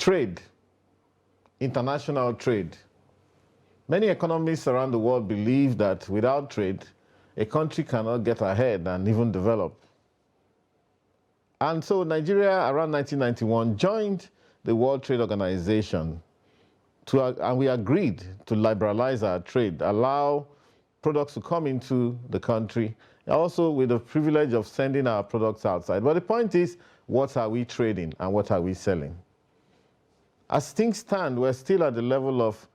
Trade, international trade. Many economists around the world believe that without trade, a country cannot get ahead and even develop. And so Nigeria, around 1991, joined the World Trade Organization, and we agreed to liberalize our trade, allow products to come into the country, also with the privilege of sending our products outside. But the point is, what are we trading and what are we selling? As things stand, we're still at the level of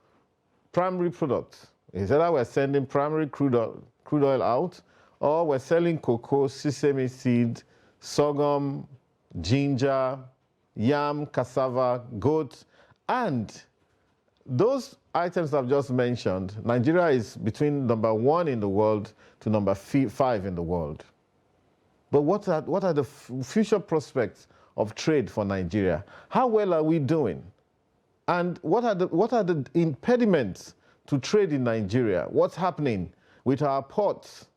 primary products. It's either we're sending primary crude oil out, or we're selling cocoa, sesame seed, sorghum, ginger, yam, cassava, goat, and those items I've just mentioned, Nigeria is between number 1 in the world to number 5 in the world. But what are the future prospects of trade for Nigeria? How well are we doing? And what are the impediments to trade in Nigeria? What's happening with our ports?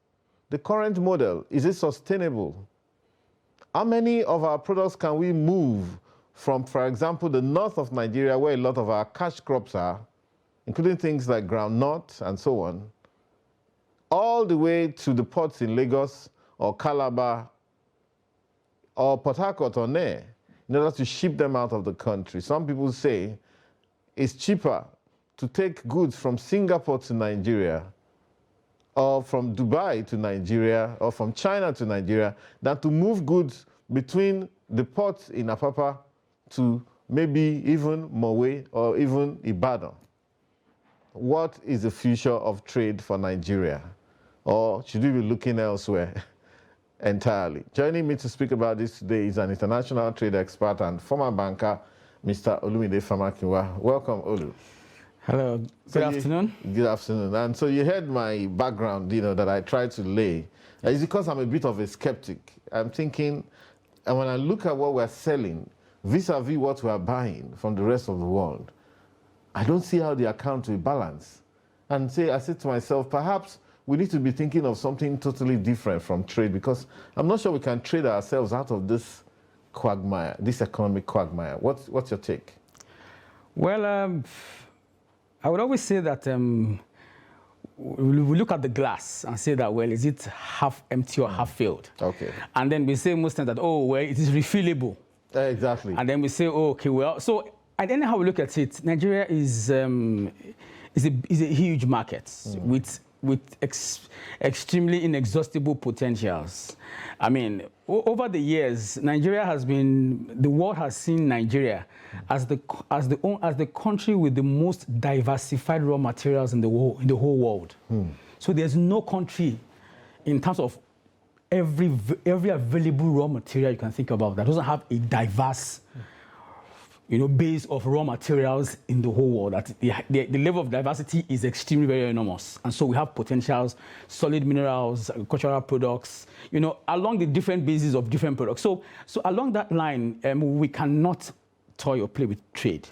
The current model, is it sustainable? How many of our products can we move from, for example, the north of Nigeria, where a lot of our cash crops are, including things like groundnut and so on, all the way to the ports in Lagos or Calabar or Port Harcourt or Nair, in order to ship them out of the country? Some people say it's cheaper to take goods from Singapore to Nigeria, or from Dubai to Nigeria, or from China to Nigeria, than to move goods between the ports in Apapa to maybe even Mowe or even Ibadan. What is the future of trade for Nigeria? Or should we be looking elsewhere entirely? Joining me to speak about this today is an international trade expert and former banker, Mr. Olumide Famakinwa. Welcome, Olu. Hello, good afternoon. Good afternoon. And so you heard my background, that I tried to lay. It's because I'm a bit of a skeptic. I'm thinking, and when I look at what we're selling, vis-a-vis what we're buying from the rest of the world, I don't see how the account will balance. And I said to myself, perhaps we need to be thinking of something totally different from trade, because I'm not sure we can trade ourselves out of this quagmire, this economic quagmire. What's your take? Well, I would always say that we look at the glass and say that, well, is it half empty or half filled? Okay. And then we say most times that, oh, well, it is refillable. Exactly. And then we say, oh, okay, well, so at any how we look at it, Nigeria is a huge market with extremely inexhaustible potentials. I mean, over the years, the world has seen Nigeria as the country with the most diversified raw materials in the whole world. So there's no country in terms of every available raw material you can think about that doesn't have a diverse base of raw materials in the whole world. That the level of diversity is extremely very enormous. And so we have potentials, solid minerals, agricultural products, along the different bases of different products. So along that line, we cannot toy or play with trade.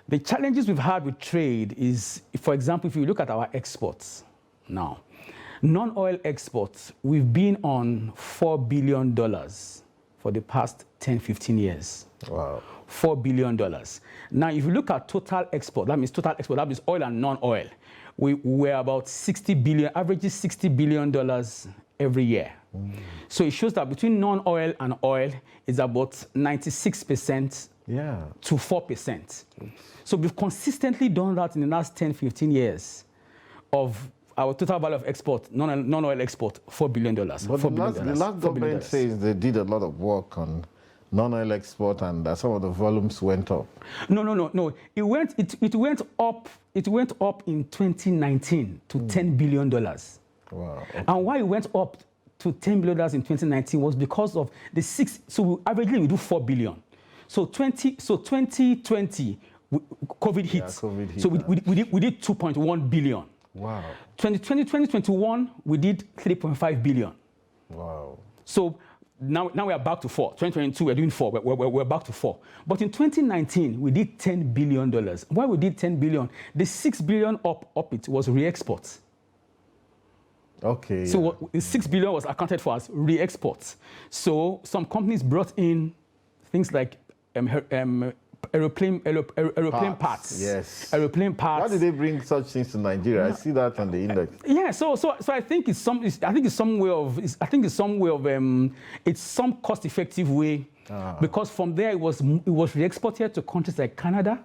The challenges we've had with trade is, for example, if you look at our exports now, non-oil exports, we've been on $4 billion for the past 10, 15 years. Wow. $4 billion. Now, if you look at total export, that means oil and non-oil, we're about 60 billion, averages $60 billion every year. So it shows that between non-oil and oil is about 96% to 4%. So we've consistently done that in the last 10, 15 years of our total value of export, non-oil export, $4 billion. But the last government says they did a lot of work on non-oil export, and some of the volumes went up. No. It went up in 2019 to $10 billion. Wow. Okay. And why it went up to $10 billion in 2019 was because of the so averagely we do $4 billion. So 2020, COVID hit. So we did 2.1 billion. Wow. 2021, we did 3.5 billion. Wow. So now we are back to 4. 2022, we're doing 4. We're back to 4. But in 2019, we did $10 billion. Why we did $10 billion? The $6 billion up it was re-exports. Okay. So the $6 billion was accounted for as re-exports. So some companies brought in things like aeroplane parts. Yes. Aeroplane parts. Why did they bring such things to Nigeria? I see that on the index. Yeah, so I think it's some cost-effective way, because from there it was re-exported to countries like Canada,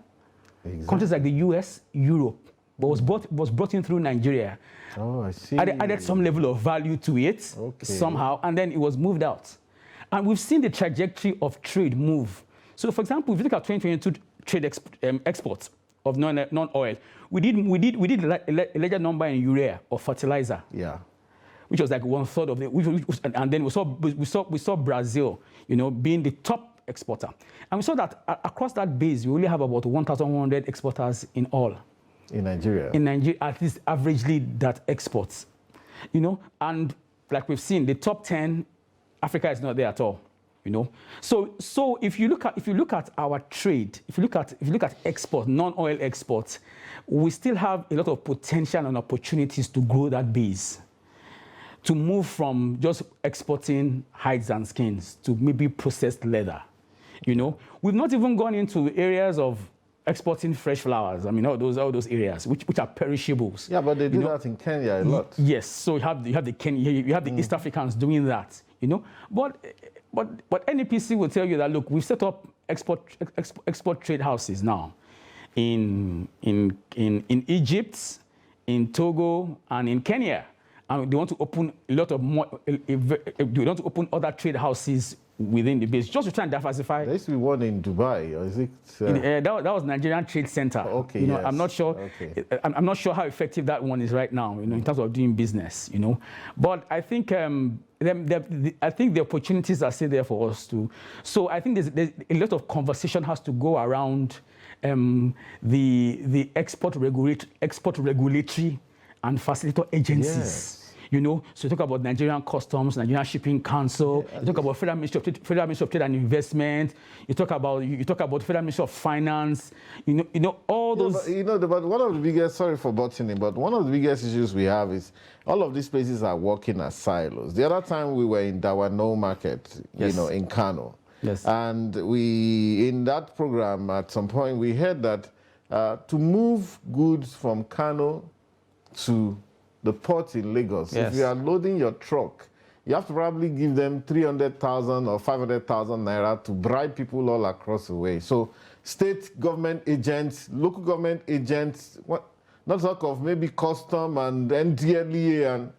countries like the US, Europe, but was brought in through Nigeria. Oh, I see. Added some level of value to it somehow, and then it was moved out. And we've seen the trajectory of trade move. So, for example, if you look at 2022 trade exports of non-oil, we did a larger number in urea or fertilizer. Yeah. Which was like 1/3 of the, and then we saw Brazil, being the top exporter, and we saw that across that base we only have about 1,100 exporters in all. In Nigeria. In Nigeria, at least averagely that exports, and like we've seen, the top 10, Africa is not there at all. So if you look at our trade, if you look at export, non-oil exports, we still have a lot of potential and opportunities to grow that base, to move from just exporting hides and skins to maybe processed leather. We've not even gone into areas of exporting fresh flowers. I mean, all those areas which are perishables. Yeah, but they do that in Kenya a lot. Yes, so you have the Kenya, you have the East Africans doing that. But NEPC will tell you that, look, we've set up export trade houses now in Egypt, in Togo, and in Kenya, and they want to open a lot of more. They want to open other trade houses within the base, just to try and diversify. There used to be one in Dubai, or is it? That was Nigerian Trade Center. Okay, yes. I'm not sure. Okay. I'm not sure how effective that one is right now, in terms of doing business. But I think I think the opportunities are still there for us too. So I think there's a lot of conversation has to go around the export regulatory and facilitator agencies. Yes. So you talk about Nigerian Customs, Nigerian Shipping Council. You talk about Federal Ministry of Trade and Investment. You talk about Federal Ministry of Finance. All those. But one of the biggest, sorry for butting in, but one of the biggest issues we have is all of these places are working as silos. The other time we were in Dawano Market, Yes. In Kano. Yes. And in that program, at some point, we heard that to move goods from Kano to the port in Lagos, Yes. if you are loading your truck, you have to probably give them 300,000 or 500,000 naira to bribe people all across the way. So state government agents, local government agents, not talk of maybe custom and NDLEA,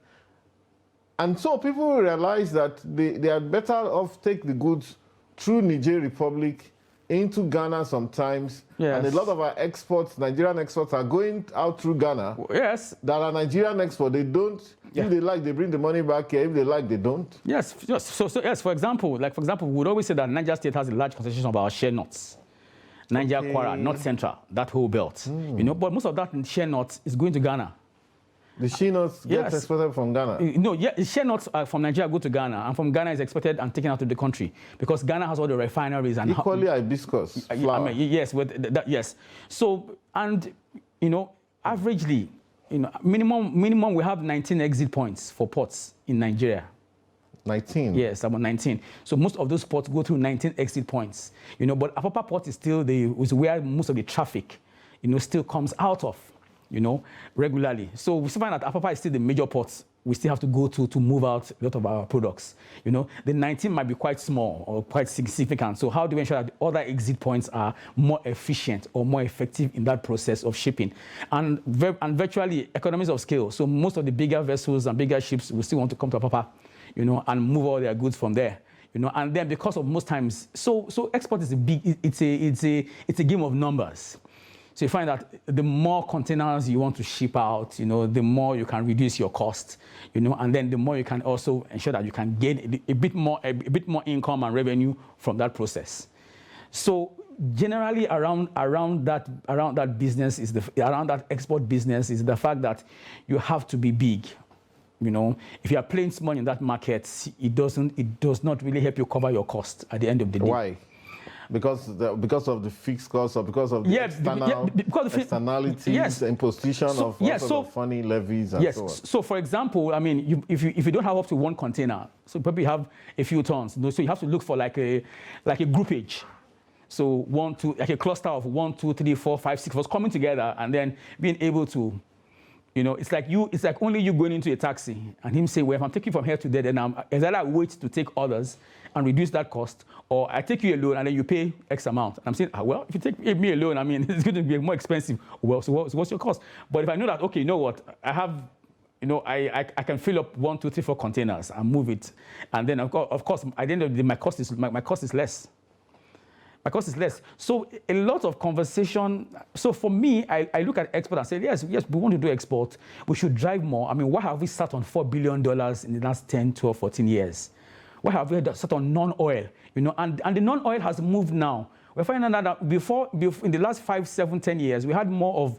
and so people realize that they are better off take the goods through Niger Republic into Ghana sometimes. Yes. And a lot of our exports, Nigerian exports, are going out through Ghana. Yes. That are Nigerian exports. They don't. Yeah. If they like, they bring the money back here. If they like, they don't. Yes. So yes. For example, we would always say that Niger State has a large concentration of our share nuts. Niger, Okay. Kwara, North Central, that whole belt. But most of that share nuts is going to Ghana. The shea nuts get Yes. exported from Ghana. No, yeah, share nuts from Nigeria go to Ghana, and from Ghana is exported and taken out of the country because Ghana has all the refineries and Equally hibiscus flower. yes, yes. So averagely, minimum we have 19 exit points for ports in Nigeria. 19. Yes, about 19. So most of those ports go through 19 exit points. But Apapa Port is still where most of the traffic, still comes out of. Regularly. So we still find that Apapa is still the major port we still have to go to move out a lot of our products. The 19 might be quite small or quite significant. So how do we ensure that the other exit points are more efficient or more effective in that process of shipping? And virtually economies of scale. So most of the bigger vessels and bigger ships will still want to come to Apapa, and move all their goods from there. And then because of most times, so export is it's a game of numbers. So you find that the more containers you want to ship out, the more you can reduce your cost, and then the more you can also ensure that you can gain a bit more income and revenue from that process. So generally around that business around that export business is the fact that you have to be big. If you are playing small in that market, it does not really help you cover your cost at the end of the day. Why? Because of the fixed costs, or because of the externalities, yes. imposition of funny levies and so on. So for example, I mean, if you don't have up to one container, so you probably have a few tons. So you have to look for like a groupage. So 1, 2, like a cluster of 1, 2, 3, 4, 5, 6 of us coming together and then being able to, it's like only you going into a taxi and him say, well, if I'm taking from here to there, then is that I wait to take others and reduce that cost, or I take you alone and then you pay X amount. And I'm saying, well, if you take me alone, I mean, it's going to be more expensive. Well, so what's your cost? But if I know that, okay, you know what, I have, I can fill up 1, 2, 3, 4 containers and move it, and then of course, at the end of the day, my cost is less. My cost is less. So a lot of conversation. So for me, I look at export and say, yes, we want to do export. We should drive more. I mean, why have we sat on $4 billion in the last 10, 12, 14 years? Why have we sat on non-oil? And the non-oil has moved now. We're finding out that before in the last 5, 7, 10 years, we had more of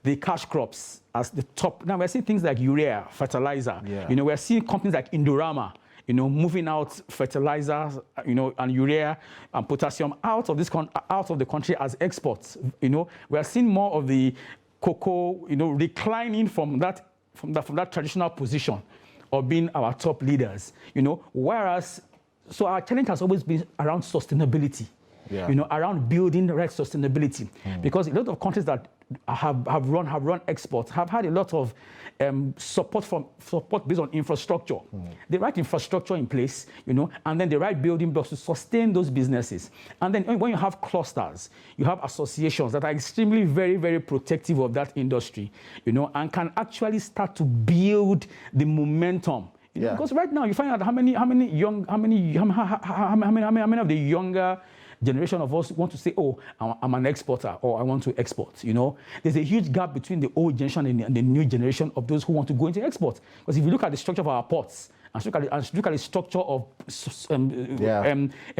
the cash crops as the top. Now we're seeing things like urea, fertilizer. Yeah. We're seeing companies like Indorama, moving out fertilizer, and urea and potassium out of the country as exports. We are seeing more of the cocoa, reclining from that traditional position of being our top leaders. Whereas, so our challenge has always been around sustainability. Yeah. Around building the right sustainability, because a lot of countries that have run exports have had a lot of support based on infrastructure. The right infrastructure in place, and then the right building blocks to sustain those businesses. And then when you have clusters, you have associations that are extremely very, very protective of that industry, and can actually start to build the momentum. Because right now you find out how many of the younger generation of us want to say, oh, I'm an exporter, or I want to export. There's a huge gap between the old generation and the new generation of those who want to go into export. Because if you look at the structure of our ports, and look at the structure of putting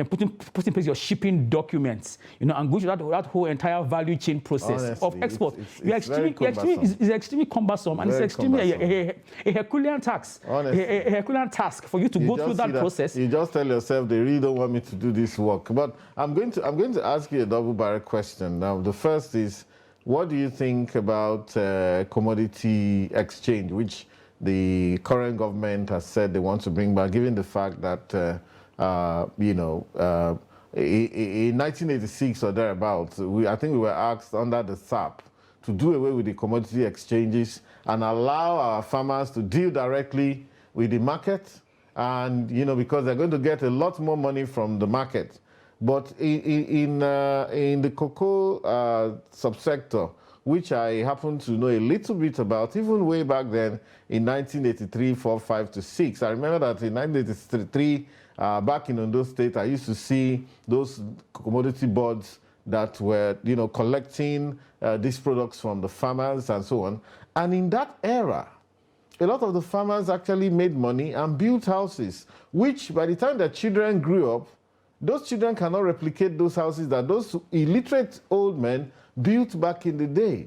in place your shipping documents, and going through that whole entire value chain process. Honestly, of export, it's extremely cumbersome, and it's extremely a Herculean task. A Herculean task for you to go through that process. You just tell yourself they really don't want me to do this work. But I'm going to ask you a double-barrel question. Now, the first is, what do you think about commodity exchange, which the current government has said they want to bring back, given the fact that, in 1986 or thereabouts, I think we were asked under the SAP to do away with the commodity exchanges and allow our farmers to deal directly with the market, and, because they're going to get a lot more money from the market. But in the cocoa subsector, which I happen to know a little bit about, even way back then in 1983, 4, 5 to 6. I remember that in 1983, back in Ondo State, I used to see those commodity boards that were, collecting these products from the farmers and so on. And in that era, a lot of the farmers actually made money and built houses, which by the time their children grew up, those children cannot replicate those houses that those illiterate old men built back in the day,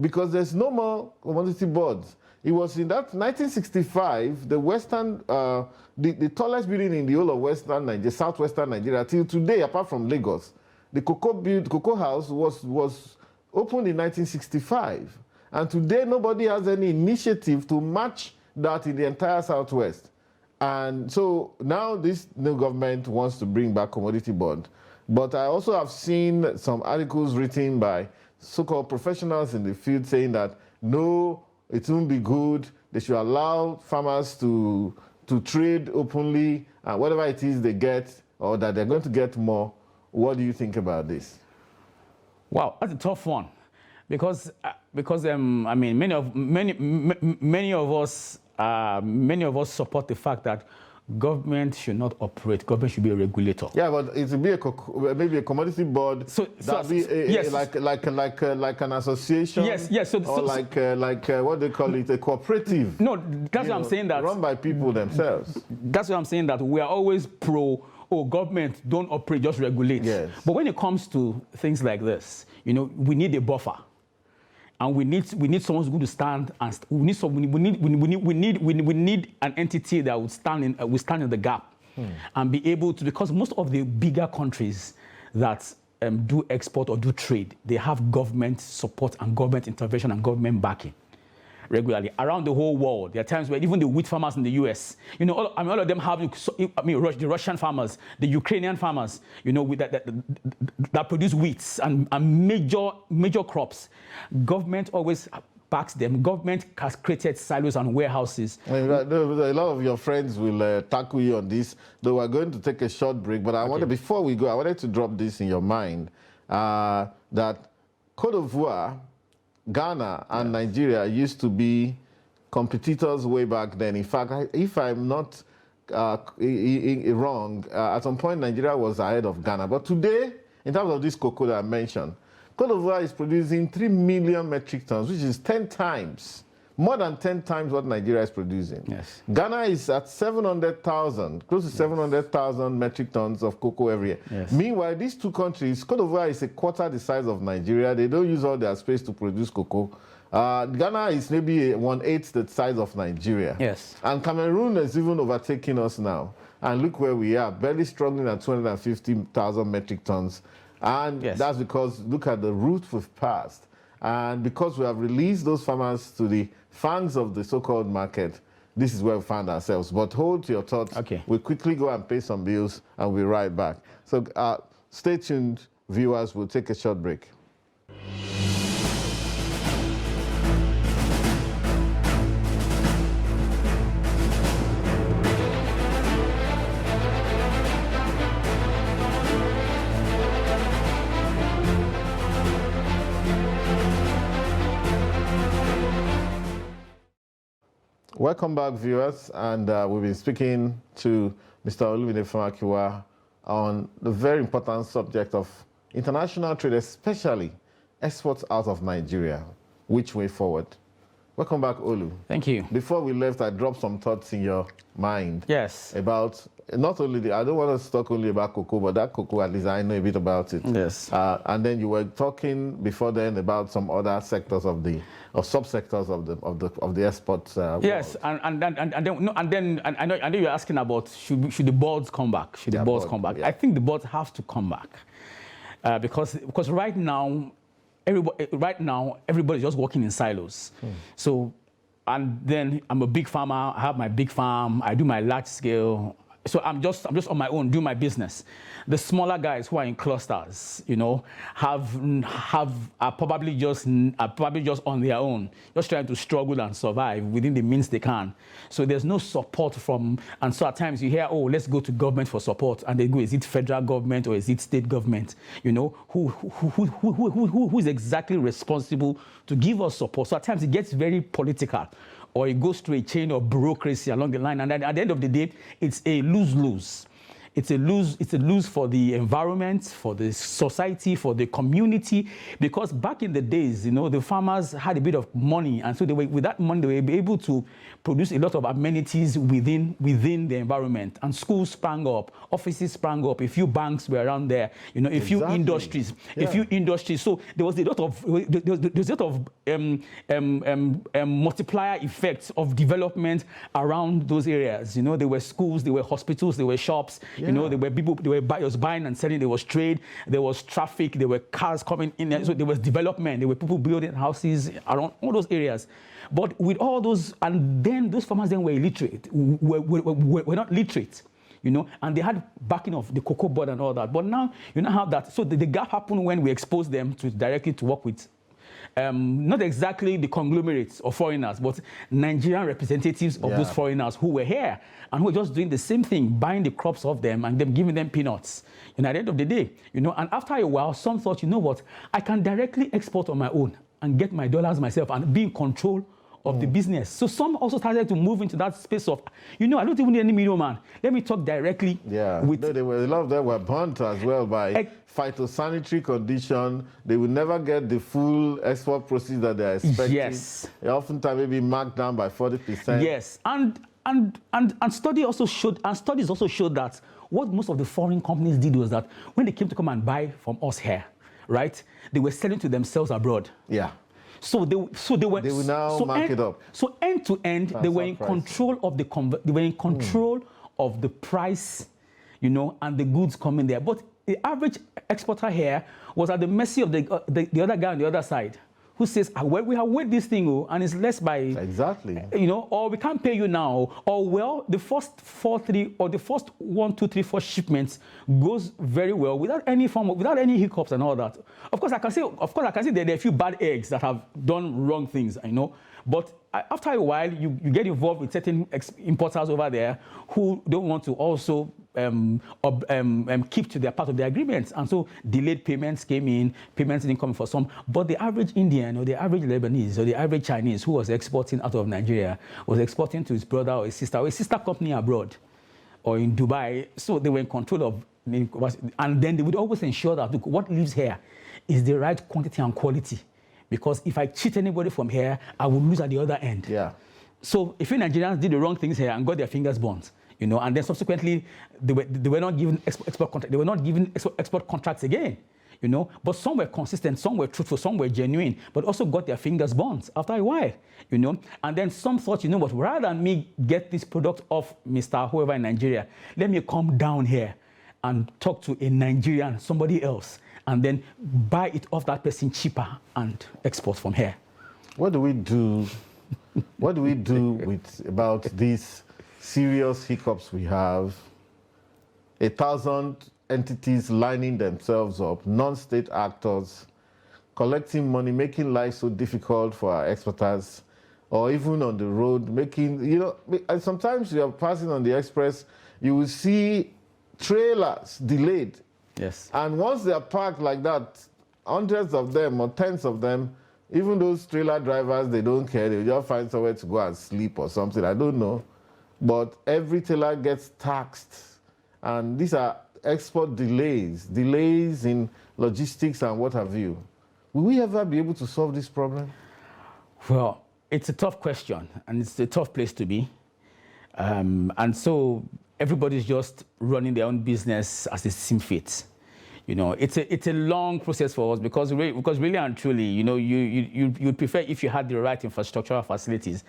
because there's no more commodity boards. It was in that 1965, the western, the tallest building in the whole of western Nigeria, southwestern Nigeria, till today, apart from Lagos, the cocoa house was opened in 1965. And today, nobody has any initiative to match that in the entire southwest. And so now this new government wants to bring back commodity board. But I also have seen some articles written by so-called professionals in the field saying that, no, it won't be good. They should allow farmers to trade openly, and whatever it is they get, or that they're going to get more. What do you think about this? Wow, that's a tough one, because I mean, many of us support the fact that government should not operate. Government should be a regulator. Yeah, but it would be maybe a commodity board. Yes. like an association. Yes. Or what they call it, a cooperative. No, that's what I'm saying. That run by people themselves. That's what I'm saying. That we are always pro. Oh, government, don't operate, just regulate. Yes. But when it comes to things like this, we need a buffer. And we need someone who's going to stand, and we need an entity that would stand in the gap and be able to, because most of the bigger countries that do export or do trade, they have government support and government intervention and government backing. regularly around the whole world. There are times where even the wheat farmers in the US, you know, all of them have, the Russian farmers, the Ukrainian farmers, you know, that produce wheat and major crops. Government always backs them. Government has created silos and warehouses. A lot of your friends will tackle you on this, though we're going to take a short break. But before we go, I wanted to drop this in your mind, that Côte d'Ivoire, Ghana, and Nigeria used to be competitors way back then. In fact, if I'm not wrong, at some point Nigeria was ahead of Ghana. But today, in terms of this cocoa that I mentioned, Côte d'Ivoire is producing 3 million metric tons, which is 10 times, more than 10 times what Nigeria is producing. Yes. Ghana is at 700,000, close to 700,000 metric tons of cocoa every year. Yes. Meanwhile, these two countries, Côte d'Ivoire is a quarter the size of Nigeria. They don't use all their space to produce cocoa. Ghana is maybe 1/8 the size of Nigeria. Yes. And Cameroon is even overtaking us now. And look where we are, barely struggling at 250,000 metric tons. And yes, that's because, look at the route we've passed. And because we have released those farmers to the fangs of the so-called market, this is where we find ourselves. But hold to your thoughts. Okay. We'll quickly go and pay some bills, and we'll be right back. So stay tuned, viewers. We'll take a short break. Welcome back, viewers, and we've been speaking to Mr. Olumide Famakiwa on the very important subject of international trade, especially exports out of Nigeria. Which way forward? Welcome back, Olu. Thank you. Before we left, I dropped some thoughts in your mind. Yes. About not only I don't want us to talk only about cocoa, but that cocoa, at least I know a bit about it. Yes. And then you were talking before then about some other sectors of the, or subsectors of the exports. Yes, world. and then I know you're asking about should the boards come back? Should the boards come back? Yeah. I think the boards have to come back because right now everybody's just working in silos. So, and then I'm a big farmer. I have my big farm. I do my large scale. So I'm just on my own, do my business. The smaller guys who are in clusters, you know, are probably just on their own, just trying to struggle and survive within the means they can. So there's no support from, and so at times you hear, oh, let's go to government for support, and they go, is it federal government or is it state government? You know, who is exactly responsible to give us support? So at times it gets very political, or it goes through a chain of bureaucracy along the line, and then at the end of the day, it's a lose-lose. It's a lose for the environment, for the society, for the community, because back in the days, you know, the farmers had a bit of money, and so with that money, they were able to produce a lot of amenities within the environment, and schools sprang up, offices sprang up, a few banks were around there, you know, a few industries, So there was a lot of multiplier effects of development around those areas. You know, there were schools, there were hospitals, there were shops. Yeah. You know, there were people, there was buying and selling, there was trade, there was traffic, there were cars coming in, so there was development, there were people building houses around all those areas. But with all those, and then those farmers then were illiterate, were not literate, you know, and they had backing of the cocoa board and all that. But now you don't have that. So the gap happened when we exposed them directly to work with not exactly the conglomerates or foreigners, but Nigerian representatives of those foreigners who were here and who were just doing the same thing, buying the crops off them and then giving them peanuts. And at the end of the day, you know, and after a while, some thought, you know what, I can directly export on my own and get my dollars myself and be in control of the business. So some also started to move into that space of, you know, I don't even need any middleman. Let me talk directly with... a lot of them were burnt as well by phytosanitary condition. They will never get the full export proceeds that they're expecting. Yes. They oftentimes may be marked down by 40%. Yes, and studies also showed that what most of the foreign companies did was that when they came to come and buy from us here, right, they were selling to themselves abroad. Yeah. So they will now mark it up. So end to end, they were in control of the price, you know, and the goods coming there. But the average exporter here was at the mercy of the other guy on the other side, who says, well, we have weighed this thing, and it's less by, exactly, or we can't pay you now, or well, the first 4-3 or the first 1, 2, 3, 4 shipments goes very well without any without any hiccups and all that. Of course, I can say there are a few bad eggs that have done wrong things, but after a while, you get involved with certain importers over there who don't want to also keep to their part of the agreements. And so delayed payments came in, payments didn't come for some. But the average Indian or the average Lebanese or the average Chinese who was exporting out of Nigeria was exporting to his brother or his sister company abroad or in Dubai. So they were in control of, and then they would always ensure that, look, what lives here is the right quantity and quality. Because if I cheat anybody from here, I will lose at the other end. Yeah. So if Nigerians did the wrong things here and got their fingers burnt, and then subsequently they were not given export contracts, they were not given export contracts again, But some were consistent, some were truthful, some were genuine, but also got their fingers burnt after a while, And then some thought, what, rather than me get this product off Mr. whoever in Nigeria, let me come down here and talk to a Nigerian, somebody else, and then buy it off that person cheaper and export from here. What do we do? What do we do about these serious hiccups we have? 1,000 entities lining themselves up, non-state actors, collecting money, making life so difficult for our exporters, or even on the road, making, sometimes you are passing on the express, you will see trailers delayed. Yes. And once they are parked like that, hundreds of them or tens of them, even those trailer drivers, they don't care. They just find somewhere to go and sleep or something. I don't know. But every trailer gets taxed. And these are export delays in logistics and what have you. Will we ever be able to solve this problem? Well, it's a tough question, and it's a tough place to be. And so everybody's just running their own business as they seem fit. It's a long process for us because really and truly, you'd prefer if you had the right infrastructural facilities.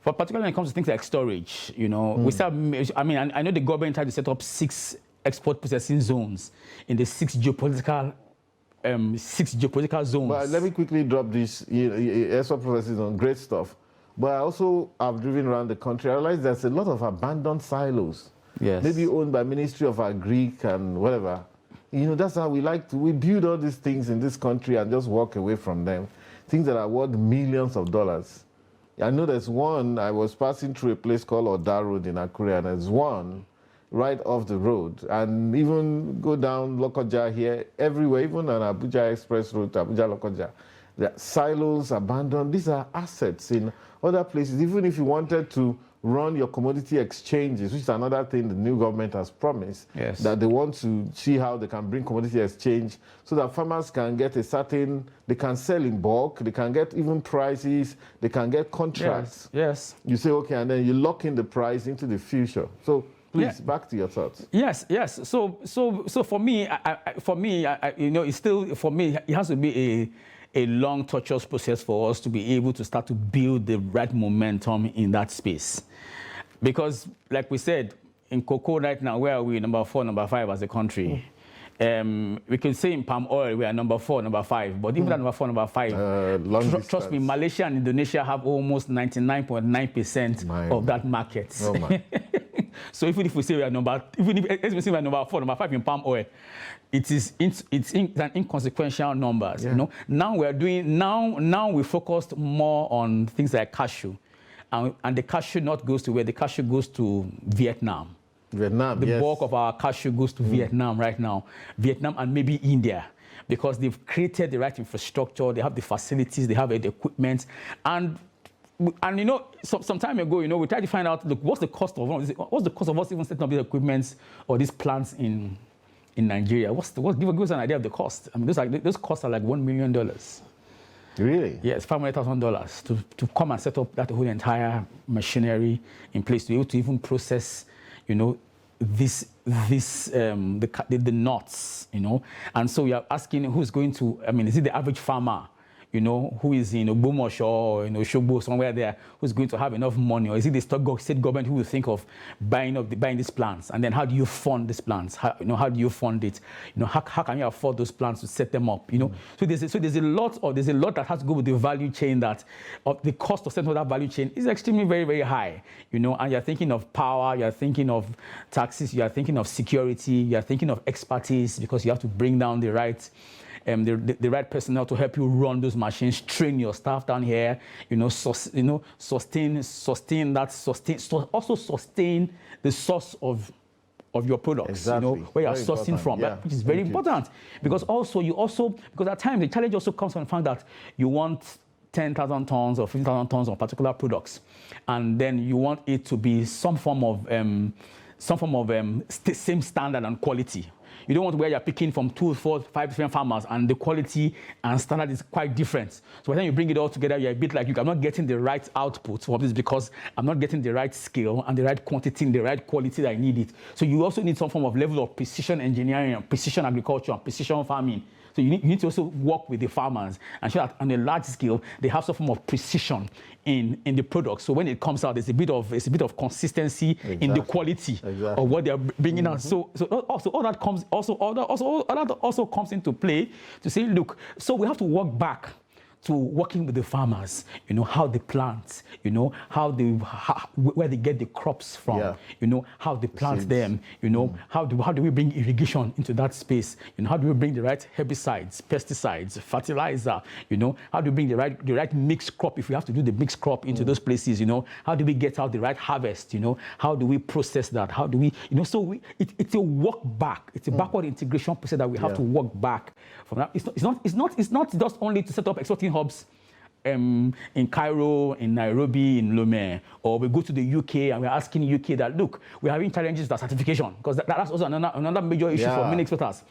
But particularly when it comes to things like storage, we start. I know the government tried to set up 6 export processing zones in the 6 geopolitical zones. But let me quickly drop this export processing zone. Great stuff. But I also have driven around the country. I realize there's a lot of abandoned silos. Yes. Maybe owned by Ministry of Agric and whatever. That's how we build all these things in this country and just walk away from them. Things that are worth millions of dollars. I know there's one, I was passing through a place called Oda Road in Akure, and there's one right off the road. And even go down Lokoja here, everywhere, even on Abuja Express Road, Abuja Lokoja. There are silos, abandoned. These are assets in other places. Even if you wanted to run your commodity exchanges, which is another thing the new government has promised, yes, that they want to see how they can bring commodity exchange so that farmers can get they can sell in bulk, they can get even prices, they can get contracts. Yes. You say, okay, and then you lock in the price into the future. So please, back to your thoughts. Yes. So for me, it's still, for me, it has to be a long, tortuous process for us to be able to start to build the right momentum in that space. Because, like we said, in cocoa right now, where are we? Number 4, number 5 as a country. We can say in palm oil, we are number 4, number 5. But even at number 4, number 5, trust me, Malaysia and Indonesia have almost 99.9% of that market. Oh, my. So even if we say we are number 4, number 5 in palm oil, it's an inconsequential numbers. Yeah. Now we focused more on things like cashew, and the cashew nut goes to where? The cashew goes to Vietnam. The bulk of our cashew goes to Vietnam right now. Vietnam and maybe India, because they've created the right infrastructure, they have the facilities, they have the equipment, and some time ago, we tried to find out, look, what's the cost of us even setting up these equipments or these plants in Nigeria? Give us an idea of the cost. I mean, those costs are like $1 million. Really? Yes, $500,000 to come and set up that whole entire machinery in place to be able to even process, the nuts, And so we are asking who's going to. I mean, is it the average farmer? you know, who is in Ogbomoso or in Osogbo, somewhere there, who's going to have enough money? Or is it the state government who will think of buying these plants? And then how do you fund these plants? How do you fund it? You know, how can you afford those plants to set them up? You know, so there's a lot that has to go with the value chain, that the cost of setting up that value chain is extremely very, very high. You know, and you're thinking of power, you're thinking of taxes, you're thinking of security, you're thinking of expertise, because you have to bring down the right right personnel to help you run those machines, train your staff down here, sustain the source of your products, exactly. Where you're sourcing from, which is very important. Because because at times the challenge also comes from the fact that you want 10,000 tons or 50,000 tons of particular products, and then you want it to be some form of same standard and quality. You don't want where you're picking from 2, 4, 5 different farmers and the quality and standard is quite different. So by the time you bring it all together, you're a bit like, I'm not getting the right output for this because I'm not getting the right scale and the right quantity and the right quality that I need it. So you also need some form of level of precision engineering and precision agriculture and precision farming. So you need to also work with the farmers and show that on a large scale, they have some form of precision in the product. So when it comes out, there's a bit of consistency in the quality of what they're bringing out. So all that comes into play to say, look, so we have to work back to working with the farmers, how they plant, where they get the crops from, how they plant them, how do we bring irrigation into that space, how do we bring the right herbicides, pesticides, fertilizer, how do we bring the right mixed crop if we have to do the mixed crop into those places, how do we get out the right harvest, how do we process that, how do we, it's a work back, it's a backward integration process that we have to work back from that. It's not just only to set up exporting hubs in Cairo, in Nairobi, in Lomé, or we go to the UK and we're asking UK that, look, we're having challenges with certification, because that's also another major issue for many exporters.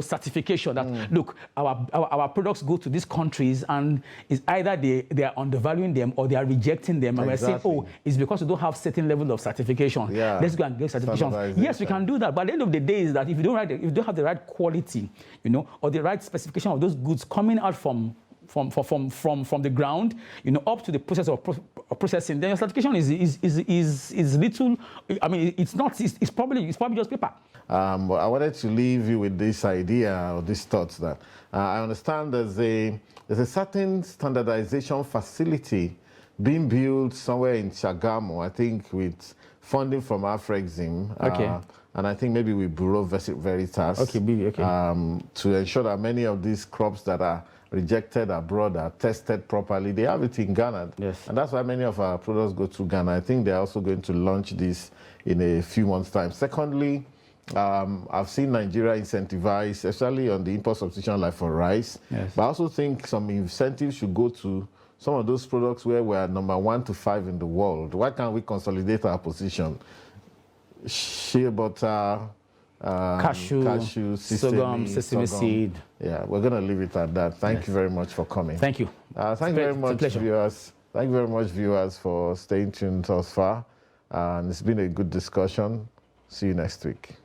Certification that, look, our products go to these countries and it's either they are undervaluing them or they are rejecting them, and we're saying, oh, it's because we don't have certain level of certification. Let's go and get certification. Yes, we can do that, but at the end of the day is that if you don't have the right quality, or the right specification of those goods coming out from the ground, up to the process of processing, then your certification is little. I mean, it's probably just paper. But I wanted to leave you with this idea or these thoughts that I understand there's a certain standardization facility being built somewhere in Chagamo, I think, with funding from Afrexim. And I think maybe with Bureau Veritas. To ensure that many of these crops that are rejected abroad are tested properly. They have it in Ghana. Yes. And that's why many of our products go to Ghana. I think they're also going to launch this in a few months' time. Secondly, I've seen Nigeria incentivize, especially on the import substitution like for rice. But I also think some incentives should go to some of those products where we're number 1 to 5 in the world. Why can't we consolidate our position? Shea butter, cashew, sesame seed. Yeah, we're going to leave it at that. Thank you very much for coming. Thank you. Thank you very much, viewers. Thank you very much, viewers, for staying tuned thus far. And it's been a good discussion. See you next week.